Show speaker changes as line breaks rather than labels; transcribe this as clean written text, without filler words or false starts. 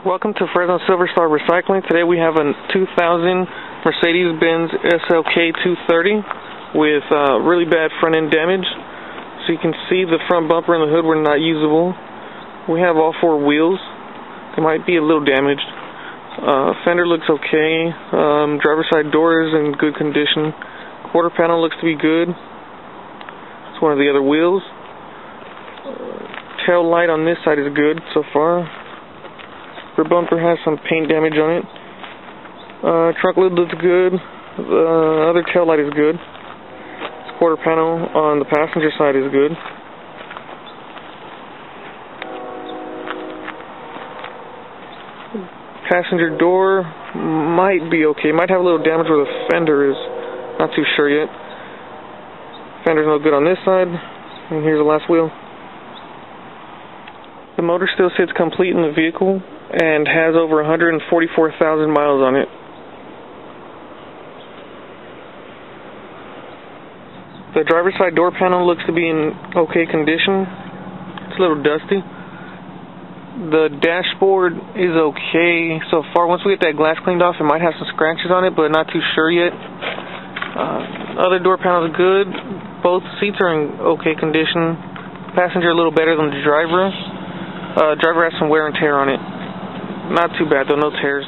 Welcome to Fresno Silver Star Recycling. Today we have a 2000 Mercedes-Benz SLK 230 with really bad front end damage. So you can see the front bumper and the hood were not usable. We have all four wheels. They might be a little damaged. Fender looks okay. Driver's side door is in good condition. Quarter panel looks to be good. It's one of the other wheels. Tail light on this side is good so far. Rear bumper has some paint damage on it. Trunk lid looks good. The other tail light is good. This quarter panel on the passenger side is good. Passenger door might be okay. Might have a little damage where the fender is. Not too sure yet. Fender's no good on this side. And here's the last wheel. The motor still sits complete in the vehicle and has over 144,000 miles on it. The driver's side door panel looks to be in okay condition. It's a little dusty. The dashboard is okay so far. Once we get that glass cleaned off, it might have some scratches on it, but not too sure yet. Other door panels are good. Both seats are in okay condition. Passenger a little better than the driver. Driver has some wear and tear on it. Not too bad though, no tears.